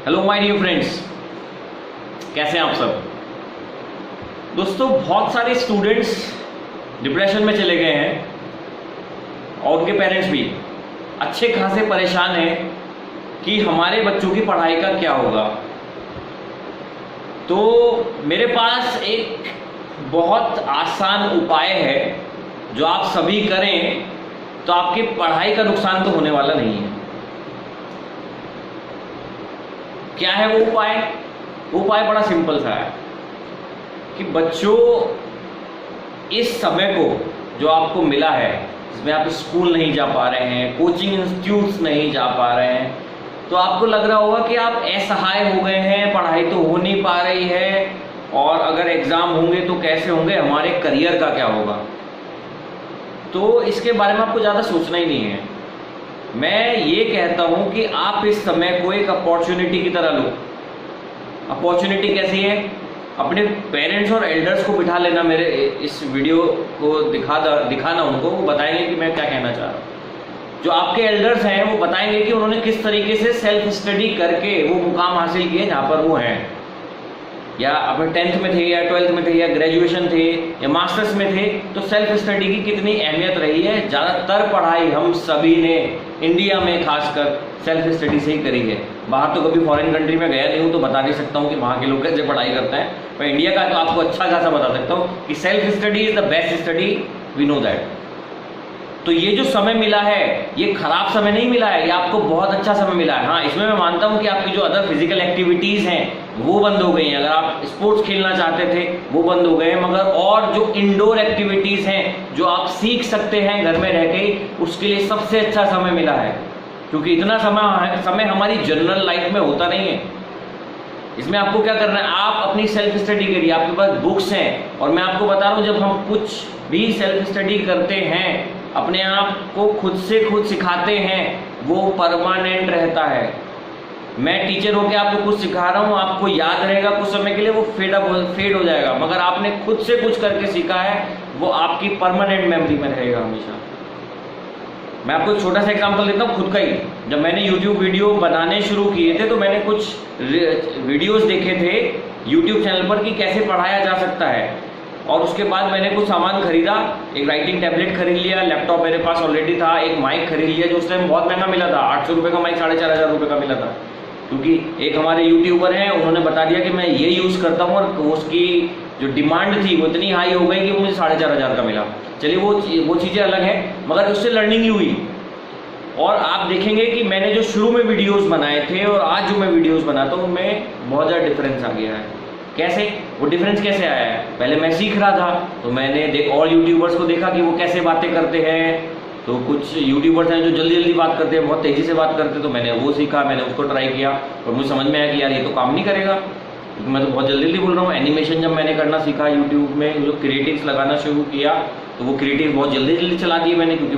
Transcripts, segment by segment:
Hello my dear friends, कैसे हैं आप सब। दोस्तों, बहुत सारे स्टूडेंट्स डिप्रेशन में चले गए हैं और उनके पेरेंट्स भी अच्छे खासे परेशान हैं कि हमारे बच्चों की पढ़ाई का क्या होगा। तो मेरे पास एक बहुत आसान उपाय है जो आप सभी करें तो आपकी पढ़ाई का नुकसान तो होने वाला नहीं है। क्या है वो उपाय? वो उपाय बड़ा सिंपल सा है कि बच्चों, इस समय को जो आपको मिला है, जिसमें आप स्कूल नहीं जा पा रहे हैं, कोचिंग इंस्टीट्यूट्स नहीं जा पा रहे हैं, तो आपको लग रहा होगा कि आप असहाय हो गए हैं, पढ़ाई तो हो नहीं पा रही है, और अगर एग्जाम होंगे तो कैसे होंगे, हमारे करियर का क्या होगा। तो इसके बारे में आपको ज़्यादा सोचना ही नहीं है। मैं ये कहता हूँ कि आप इस समय को एक अपॉर्चुनिटी की तरह लो। अपॉर्चुनिटी कैसी है? अपने पेरेंट्स और एल्डर्स को बिठा लेना, मेरे इस वीडियो को दिखाना उनको, वो बताएंगे कि मैं क्या कहना चाह रहा हूँ। जो आपके एल्डर्स हैं वो बताएंगे कि उन्होंने किस तरीके से सेल्फ स्टडी करके वो मुकाम हासिल किए जहाँ पर वो हैं, या अपने 10th में थे, या 12th में थे, या ग्रेजुएशन थे, या मास्टर्स में थे। तो सेल्फ स्टडी की कितनी अहमियत रही है। ज़्यादातर पढ़ाई हम सभी ने इंडिया में खासकर सेल्फ स्टडी से ही करी है। बाहर तो कभी फॉरेन कंट्री में गया नहीं हूँ तो बता नहीं सकता हूँ कि वहाँ के लोग कैसे पढ़ाई करते हैं, पर इंडिया का तो आपको अच्छा खासा बता सकता हूँ कि self study is the best study, we know that. तो ये जो समय मिला है, ये खराब समय नहीं मिला है, ये आपको बहुत अच्छा समय मिला है। हाँ, इसमें मैं मानता हूँ कि आपकी जो अदर फिजिकल एक्टिविटीज़ हैं वो बंद हो गई हैं। अगर आप स्पोर्ट्स खेलना चाहते थे वो बंद हो गए हैं, मगर और जो इंडोर एक्टिविटीज़ हैं जो आप सीख सकते हैं घर में रह के, उसके लिए सबसे अच्छा समय मिला है। क्योंकि इतना समय हमारी जनरल लाइफ में होता नहीं है। इसमें आपको क्या करना है, आप अपनी सेल्फ स्टडी करिए। आपके पास बुक्स हैं, और मैं आपको बता रहा हूँ, जब हम कुछ भी सेल्फ स्टडी करते हैं, अपने आप को खुद से खुद सिखाते हैं, वो परमानेंट रहता है। मैं टीचर होकर आपको कुछ सिखा रहा हूँ, आपको याद रहेगा कुछ समय के लिए, वो फेड हो जाएगा। मगर आपने खुद से कुछ करके सीखा है, वो आपकी परमानेंट मेमोरी में रहेगा हमेशा। मैं आपको एक छोटा सा एग्जांपल देता हूँ खुद का ही। जब मैंने यूट्यूब वीडियो बनाने शुरू किए थे तो मैंने कुछ वीडियोस देखे थे यूट्यूब चैनल पर कि कैसे पढ़ाया जा सकता है, और उसके बाद मैंने कुछ सामान खरीदा। एक राइटिंग टैबलेट खरीद लिया, लैपटॉप मेरे पास ऑलरेडी था, एक माइक खरीद लिया जो उस टाइम बहुत महंगा मिला था। 800 रुपये का माइक 4,500 रुपये का मिला था। क्योंकि एक हमारे यूट्यूबर हैं, उन्होंने बता दिया कि मैं ये यूज़ करता हूँ, और उसकी जो डिमांड थी वो इतनी हाई हो गई कि मुझे 4,500 का मिला। चलिए वो चीज़ें अलग हैं, मगर उससे लर्निंग ही हुई। और आप देखेंगे कि मैंने जो शुरू में वीडियोस बनाए थे और आज जो मैं वीडियोस बनाता हूँ, उनमें बहुत ज़्यादा डिफरेंस आ गया है। कैसे? वो डिफरेंस कैसे आया है? पहले मैं सीख रहा था तो मैंने और यूट्यूबर्स को देखा कि वो कैसे बातें करते हैं। तो कुछ यूट्यूबर्स हैं जो जल्दी जल्दी बात करते हैं, बहुत तेज़ी से बात करते हैं, तो मैंने वो सीखा, मैंने उसको ट्राई किया, और मुझे समझ में आया कि यार ये तो काम नहीं करेगा, क्योंकि मैं तो बहुत जल्दी जल्दी बोल रहा हूँ। एनिमेशन जब मैंने करना सीखा यूट्यूब में, जो क्रिएटिव्स लगाना शुरू किया, तो वो क्रिएटिव बहुत जल्दी जल्दी चला दिए मैंने, क्योंकि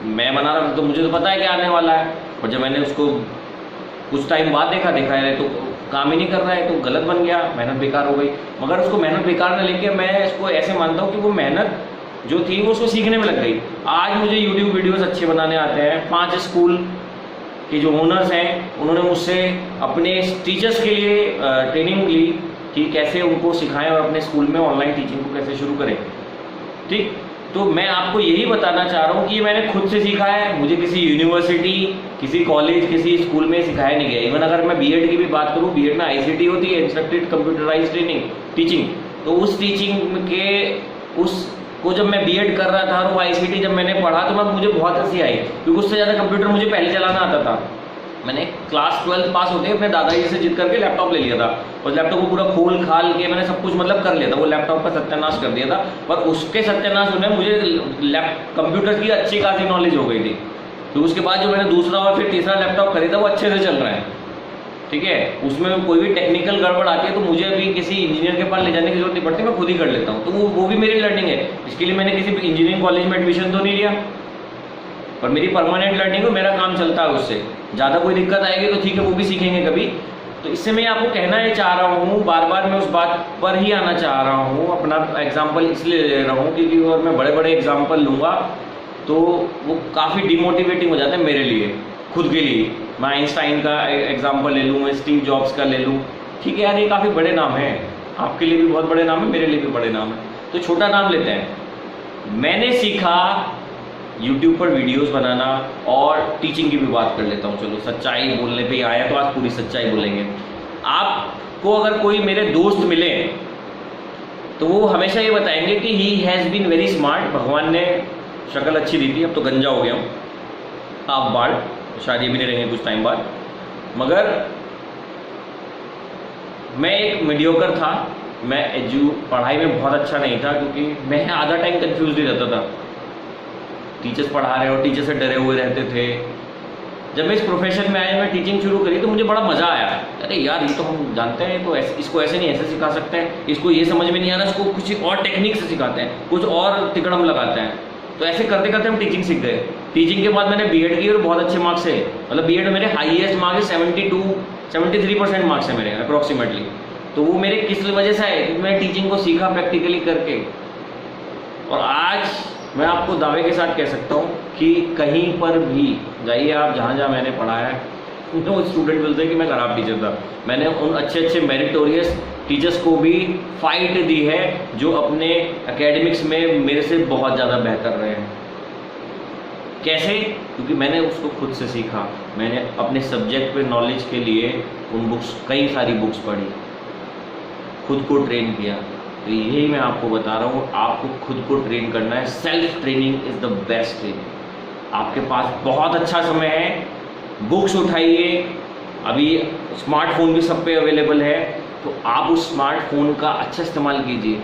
मैं बना रहा हूँ तो मुझे तो पता है क्या आने वाला है। और जब मैंने उसको कुछ टाइम बाद देखा है तो काम ही नहीं कर रहा है, तो गलत बन गया, मेहनत बेकार हो गई। मगर उसको मेहनत बेकार न लेके मैं इसको ऐसे मानता हूँ कि वो मेहनत जो थी वो उसको सीखने में लग गई। आज मुझे यूट्यूब वीडियोस अच्छे बनाने आते हैं। 5 स्कूल के जो ओनर्स हैं उन्होंने मुझसे अपने टीचर्स के लिए ट्रेनिंग ली कि कैसे उनको सिखाएं और अपने स्कूल में ऑनलाइन टीचिंग को कैसे शुरू करें। ठीक, तो मैं आपको यही बताना चाह रहा हूँ कि ये मैंने खुद से सीखा है। मुझे किसी यूनिवर्सिटी, किसी कॉलेज, किसी स्कूल में सिखाया नहीं गया। इवन अगर मैं बीएड की भी बात करूँ, बीएड में ICT होती है, इंस्ट्रक्टेड कंप्यूटराइज टीचिंग। तो उस टीचिंग के उसको जब मैं बीएड कर रहा था और वो ICT जब मैंने पढ़ा तो मुझे बहुत हंसी आई, क्योंकि उससे ज़्यादा कंप्यूटर मुझे पहले चलाना आता था। मैंने क्लास 12 पास होते ही अपने दादाजी से जिद करके लैपटॉप ले लिया था, और लैपटॉप को पूरा खोल खाल के मैंने सब कुछ कर लिया था। वो लैपटॉप का सत्यानाश कर दिया था, पर उसके सत्यानाश होने मुझे कंप्यूटर की अच्छी खासी नॉलेज हो गई थी। तो उसके बाद जो मैंने दूसरा और फिर तीसरा लैपटॉप खरीदा वो अच्छे से चल रहा है। ठीक है, उसमें कोई भी टेक्निकल गड़बड़ आती है तो मुझे अभी किसी इंजीनियर के पास ले जाने की जरूरत नहीं पड़ती, मैं खुद ही कर लेता हूँ। तो वो भी मेरी लर्निंग है। इसके लिए मैंने किसी इंजीनियरिंग कॉलेज में एडमिशन तो नहीं लिया, पर मेरी परमानेंट लर्निंग हो, मेरा काम चलता है उससे। ज़्यादा कोई दिक्कत आएगी तो ठीक है, वो भी सीखेंगे कभी। तो इससे मैं आपको कहना ये चाह रहा हूँ, बार बार मैं उस बात पर ही आना चाह रहा हूँ। अपना एग्जाम्पल इसलिए ले रहा हूँ क्योंकि अगर मैं बड़े बड़े एग्जाम्पल लूँगा तो वो काफ़ी डिमोटिवेटिंग हो जाता है मेरे लिए, खुद के लिए। मैं आइंस्टाइन का एग्जाम्पल ले लूँ, मैं स्टीव जॉब्स का ले लूँ, ठीक है यार, ये काफ़ी बड़े नाम हैं, आपके लिए भी बहुत बड़े नाम है, मेरे लिए भी बड़े नाम है, तो छोटा नाम लेते हैं। मैंने सीखा यूट्यूब पर वीडियोस बनाना, और टीचिंग की भी बात कर लेता हूँ, चलो सच्चाई बोलने पे आया तो आज पूरी सच्चाई बोलेंगे। आपको अगर कोई मेरे दोस्त मिले तो वो हमेशा ये बताएंगे कि he has been very smart, भगवान ने शक्ल अच्छी दी थी, अब तो गंजा हो गया हूँ, आप बाल शायद ये भी नहीं रहेंगे कुछ टाइम बाद, मगर मैं एक मीडियोकर था, मैं पढ़ाई में बहुत अच्छा नहीं था, क्योंकि मैं आधा टाइम कंफ्यूज ही रहता था, टीचर्स पढ़ा रहे और टीचर से डरे हुए रहते थे। जब मैं इस प्रोफेशन में आया, मैं टीचिंग शुरू करी तो मुझे बड़ा मज़ा आया, अरे यार ये तो हम जानते हैं, तो ऐसे इसको ऐसे नहीं ऐसे सिखा सकते हैं, इसको ये समझ में नहीं आ रहा, इसको कुछ और टेक्निक से सिखाते हैं, कुछ और तिकड़म लगाते हैं, तो ऐसे करते करते हम टीचिंग सीख गए। टीचिंग के बाद मैंने बीएड की और बहुत अच्छे मार्क्स से, मतलब बीएड में मेरे हाईएस्ट मार्क्स है 73% मार्क्स है मेरे अप्रॉक्सीमेटली। तो वो मेरे किस वजह से आए, मैं टीचिंग को सीखा प्रैक्टिकली करके, और आज मैं आपको दावे के साथ कह सकता हूँ कि कहीं पर भी जाइए आप, जहाँ जहाँ मैंने पढ़ाया है, तो स्टूडेंट बोलते हैं कि मैं खराब टीचर था। मैंने उन अच्छे अच्छे मेरिटोरियस टीचर्स को भी फाइट दी है जो अपने एकेडमिक्स में मेरे से बहुत ज़्यादा बेहतर रहे हैं। कैसे? क्योंकि मैंने उसको खुद से सीखा, मैंने अपने सब्जेक्ट पे नॉलेज के लिए उन बुक्स, कई सारी बुक्स पढ़ी, खुद को ट्रेन किया। तो यही मैं आपको बता रहा हूँ, आपको खुद को ट्रेन करना है, self training is the best training. आपके पास बहुत अच्छा समय है, बुक्स उठाइए, अभी स्मार्टफोन भी सब पे अवेलेबल है, तो आप उस स्मार्टफोन का अच्छा इस्तेमाल कीजिए।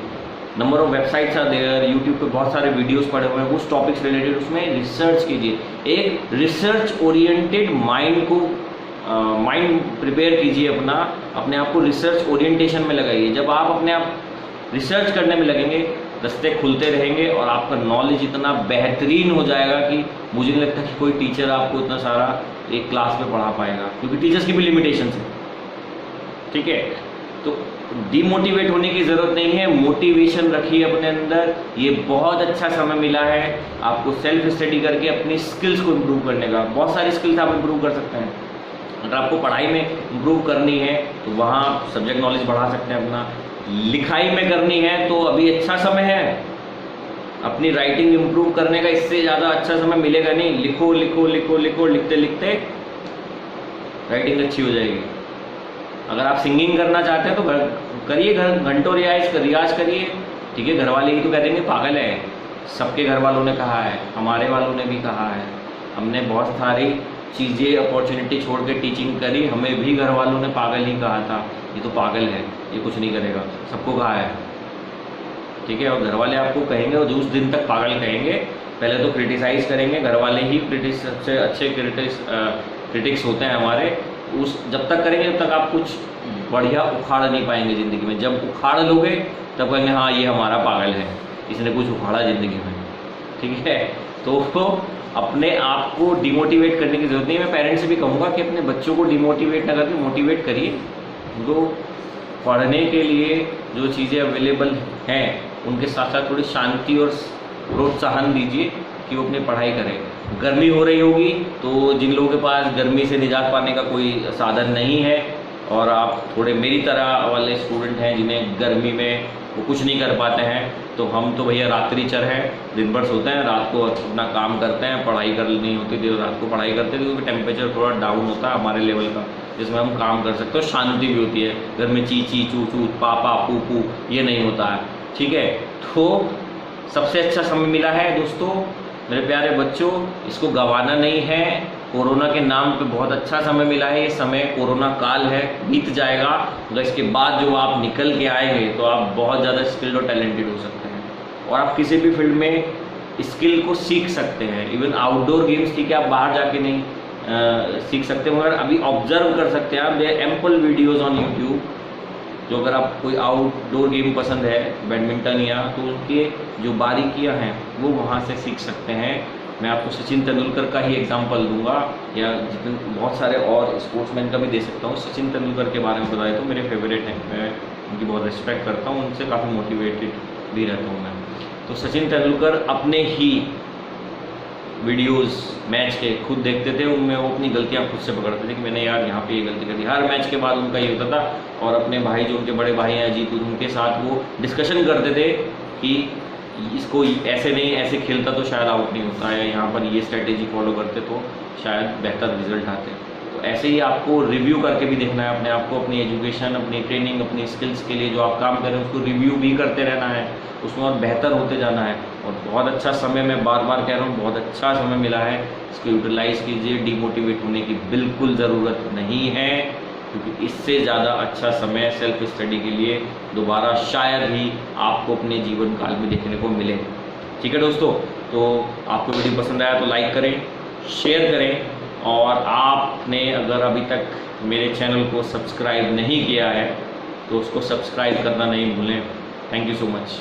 Number of websites are there, YouTube पे बहुत सारे वीडियोस पड़े हुए हैं, उस टॉपिक्स रिलेटेड उसमें रिसर्च कीजिए। एक रिसर्च ओरिएंटेड माइंड प्रिपेयर कीजिए, अपने आप को रिसर्च ओरिएंटेशन में लगाइए। जब आप अपने आप रिसर्च करने में लगेंगे, रास्ते खुलते रहेंगे और आपका नॉलेज इतना बेहतरीन हो जाएगा कि मुझे नहीं लगता कि कोई टीचर आपको इतना सारा एक क्लास में पढ़ा पाएगा, क्योंकि टीचर्स की भी लिमिटेशन है। ठीक है, तो डीमोटिवेट होने की ज़रूरत नहीं है, मोटिवेशन रखिए अपने अंदर। ये बहुत अच्छा समय मिला है आपको सेल्फ स्टडी करके अपनी स्किल्स को इम्प्रूव करने का। बहुत सारी स्किल्स आप इम्प्रूव कर सकते हैं। अगर आपको पढ़ाई में इम्प्रूव करनी है तो वहाँ आप सब्जेक्ट नॉलेज बढ़ा सकते हैं अपना। लिखाई में करनी है तो अभी अच्छा समय है अपनी राइटिंग इम्प्रूव करने का, इससे ज़्यादा अच्छा समय मिलेगा नहीं। लिखो लिखो लिखो लिखो, लिखते लिखते राइटिंग अच्छी हो जाएगी। अगर आप सिंगिंग करना चाहते हैं तो करिए, घंटों रियाज करिए। ठीक है, घर वाले ही तो कह देंगे पागल है, सबके घर वालों ने कहा है, हमारे वालों ने भी कहा है, हमने बहुत सारी चीज़ें अपॉर्चुनिटी छोड़ के टीचिंग करी, हमें भी घर वालों ने पागल ही कहा था, ये तो पागल है, ये कुछ नहीं करेगा, सबको कहा है। ठीक है, और घर वाले आपको कहेंगे, और जो उस दिन तक पागल कहेंगे, पहले तो क्रिटिसाइज़ करेंगे, घर वाले ही सबसे अच्छे क्रिटिक्स होते हैं हमारे। जब तक करेंगे तब तक आप कुछ बढ़िया उखाड़ नहीं पाएंगे ज़िंदगी में। जब उखाड़ लोगे तब कहेंगे हाँ ये हमारा पागल है, इसने कुछ उखाड़ा ज़िंदगी में। ठीक है, तो अपने आप को डिमोटिवेट करने की ज़रूरत नहीं है। मैं पेरेंट्स से भी कहूँगा कि अपने बच्चों को डिमोटिवेट ना करके मोटिवेट करिए। उनको पढ़ने के लिए जो चीज़ें अवेलेबल हैं उनके साथ साथ थोड़ी शांति और प्रोत्साहन दीजिए कि वो अपनी पढ़ाई करें। गर्मी हो रही होगी तो जिन लोगों के पास गर्मी से निजात पाने का कोई साधन नहीं है, और आप थोड़े मेरी तरह वाले स्टूडेंट हैं जिन्हें गर्मी में वो कुछ नहीं कर पाते हैं, तो हम तो भैया रात्रिचर हैं, दिन भर सोते हैं, रात को अपना काम करते हैं। पढ़ाई करनी होती थी रात को पढ़ाई करते थे, क्योंकि टेम्परेचर थोड़ा डाउन होता है हमारे लेवल का, जिसमें हम काम कर सकते हो, शांति भी होती है। घर में ची ची चू चू पापा पू पू ये नहीं होता है। ठीक है, तो सबसे अच्छा समय मिला है दोस्तों, मेरे प्यारे बच्चों, इसको गंवाना नहीं है। कोरोना के नाम पे बहुत अच्छा समय मिला है, ये समय कोरोना काल है, बीत जाएगा, मगर इसके बाद जो आप निकल के आएंगे तो आप बहुत ज़्यादा स्किल्ड और टैलेंटेड हो सकते हैं, और आप किसी भी फील्ड में स्किल को सीख सकते हैं। इवन आउटडोर गेम्स, ठीक है, आप बाहर जाके नहीं सीख सकते, मगर अभी ऑब्जर्व कर सकते हैं आप। There ample videos on YouTube, जो अगर आप कोई आउटडोर गेम पसंद है, बैडमिंटन या, तो उनके जो बारीकियां हैं वो वहाँ से सीख सकते हैं। मैं आपको सचिन तेंदुलकर का ही एग्जांपल दूंगा, या जितने बहुत सारे और स्पोर्ट्समैन का भी दे सकता हूँ। सचिन तेंदुलकर के बारे में बताए तो मेरे फेवरेट हैं, मैं उनकी बहुत रिस्पेक्ट करता हूँ, उनसे काफ़ी मोटिवेटेड भी रहता हूँ मैं। तो सचिन तेंदुलकर अपने ही वीडियोस मैच के खुद देखते थे, उनमें वो अपनी गलतियां खुद से पकड़ते थे कि मैंने यार यहाँ पे ये गलती कर दी। हर मैच के बाद उनका ये होता था, और अपने भाई जो उनके बड़े भाई हैं अजीत, उनके साथ वो डिस्कशन करते थे कि इसको ऐसे नहीं, ऐसे खेलता तो शायद आउट नहीं होता है, यहाँ पर ये स्ट्रेटेजी फॉलो करते तो शायद बेहतर रिजल्ट आते। तो ऐसे ही आपको रिव्यू करके भी देखना है अपने आप को, अपनी एजुकेशन, अपनी ट्रेनिंग, अपनी स्किल्स के लिए जो आप काम कर रहे हैं उसको रिव्यू भी करते रहना है, उसमें और बेहतर होते जाना है। और बहुत अच्छा समय, मैं बार बार कह रहा हूँ, बहुत अच्छा समय मिला है, इसको यूटिलाइज़ कीजिए। डिमोटिवेट होने की बिल्कुल ज़रूरत नहीं है, क्योंकि इससे ज़्यादा अच्छा समय सेल्फ स्टडी के लिए दोबारा शायद ही आपको अपने जीवन काल में देखने को मिले। ठीक है दोस्तों, तो आपको वीडियो पसंद आया तो लाइक करें, शेयर करें, और आपने अगर अभी तक मेरे चैनल को सब्सक्राइब नहीं किया है तो उसको सब्सक्राइब करना नहीं भूलें। Thank you so much.